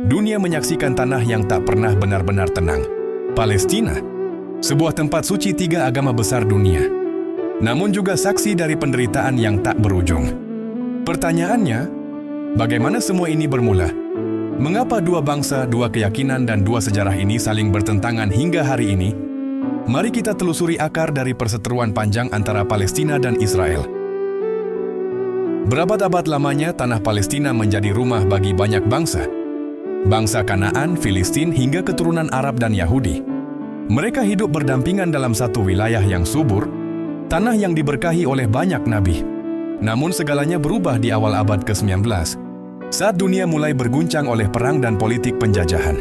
dunia menyaksikan tanah yang tak pernah benar-benar tenang. Palestina, sebuah tempat suci tiga agama besar dunia, namun juga saksi dari penderitaan yang tak berujung. Pertanyaannya, bagaimana semua ini bermula? Mengapa dua bangsa, dua keyakinan, dan dua sejarah ini saling bertentangan hingga hari ini? Mari kita telusuri akar dari perseteruan panjang antara Palestina dan Israel. Berabad-abad lamanya tanah Palestina menjadi rumah bagi banyak bangsa. Bangsa Kanaan, Filistin, hingga keturunan Arab dan Yahudi. Mereka hidup berdampingan dalam satu wilayah yang subur, tanah yang diberkahi oleh banyak nabi. Namun segalanya berubah di awal abad ke-19, saat dunia mulai berguncang oleh perang dan politik penjajahan.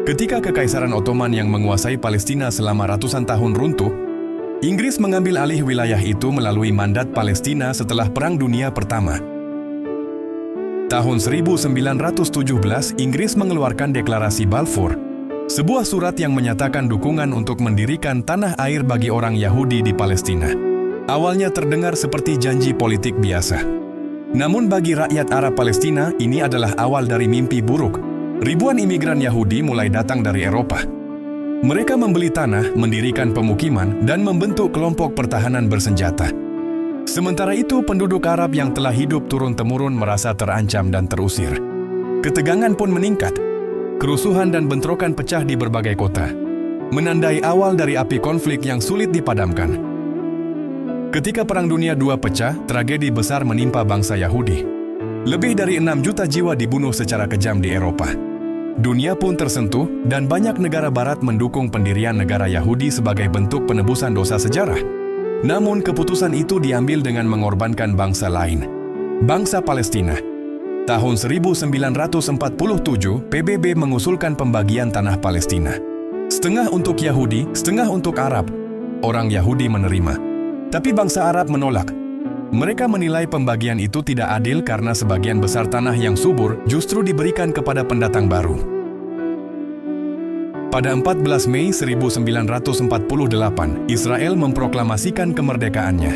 Ketika Kekaisaran Ottoman yang menguasai Palestina selama ratusan tahun runtuh, Inggris mengambil alih wilayah itu melalui mandat Palestina setelah Perang Dunia Pertama. Tahun 1917, Inggris mengeluarkan Deklarasi Balfour, sebuah surat yang menyatakan dukungan untuk mendirikan tanah air bagi orang Yahudi di Palestina. Awalnya terdengar seperti janji politik biasa. Namun bagi rakyat Arab Palestina, ini adalah awal dari mimpi buruk. Ribuan imigran Yahudi mulai datang dari Eropa. Mereka membeli tanah, mendirikan pemukiman, dan membentuk kelompok pertahanan bersenjata. Sementara itu, penduduk Arab yang telah hidup turun-temurun merasa terancam dan terusir. Ketegangan pun meningkat. Kerusuhan dan bentrokan pecah di berbagai kota, menandai awal dari api konflik yang sulit dipadamkan. Ketika Perang Dunia II pecah, tragedi besar menimpa bangsa Yahudi. Lebih dari 6 juta jiwa dibunuh secara kejam di Eropa. Dunia pun tersentuh dan banyak negara barat mendukung pendirian negara Yahudi sebagai bentuk penebusan dosa sejarah. Namun keputusan itu diambil dengan mengorbankan bangsa lain, bangsa Palestina. Tahun 1947, PBB mengusulkan pembagian tanah Palestina. Setengah untuk Yahudi, setengah untuk Arab. Orang Yahudi menerima, tapi bangsa Arab menolak. Mereka menilai pembagian itu tidak adil karena sebagian besar tanah yang subur justru diberikan kepada pendatang baru. Pada 14 Mei 1948, Israel memproklamasikan kemerdekaannya.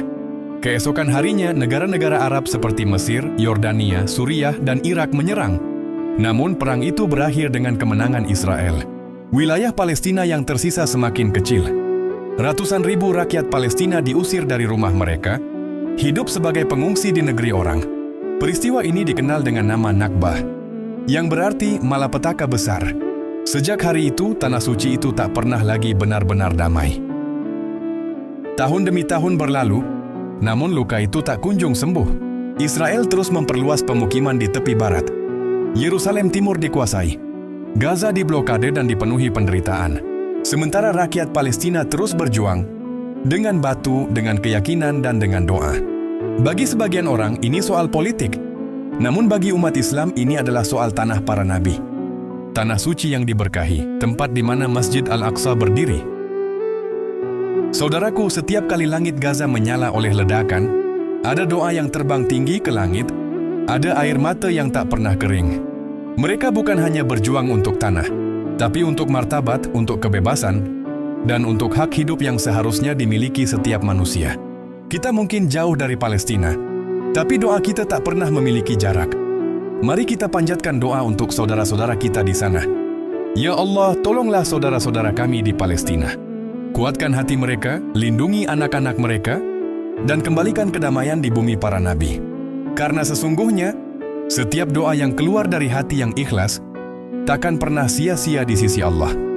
Keesokan harinya, negara-negara Arab seperti Mesir, Yordania, Suriah, dan Irak menyerang. Namun perang itu berakhir dengan kemenangan Israel. Wilayah Palestina yang tersisa semakin kecil. Ratusan ribu rakyat Palestina diusir dari rumah mereka, hidup sebagai pengungsi di negeri orang. Peristiwa ini dikenal dengan nama Nakbah, yang berarti malapetaka besar. Sejak hari itu, tanah suci itu tak pernah lagi benar-benar damai. Tahun demi tahun berlalu, namun luka itu tak kunjung sembuh. Israel terus memperluas pemukiman di tepi barat. Yerusalem Timur dikuasai. Gaza diblokade dan dipenuhi penderitaan. Sementara rakyat Palestina terus berjuang dengan batu, dengan keyakinan, dan dengan doa. Bagi sebagian orang, ini soal politik. Namun bagi umat Islam, ini adalah soal tanah para nabi. Tanah suci yang diberkahi, tempat di mana Masjid Al-Aqsa berdiri. Saudaraku, setiap kali langit Gaza menyala oleh ledakan, ada doa yang terbang tinggi ke langit, ada air mata yang tak pernah kering. Mereka bukan hanya berjuang untuk tanah, tapi untuk martabat, untuk kebebasan, dan untuk hak hidup yang seharusnya dimiliki setiap manusia. Kita mungkin jauh dari Palestina, tapi doa kita tak pernah memiliki jarak. Mari kita panjatkan doa untuk saudara-saudara kita di sana. Ya Allah, tolonglah saudara-saudara kami di Palestina. Kuatkan hati mereka, lindungi anak-anak mereka, dan kembalikan kedamaian di bumi para nabi. Karena sesungguhnya, setiap doa yang keluar dari hati yang ikhlas, takkan pernah sia-sia di sisi Allah.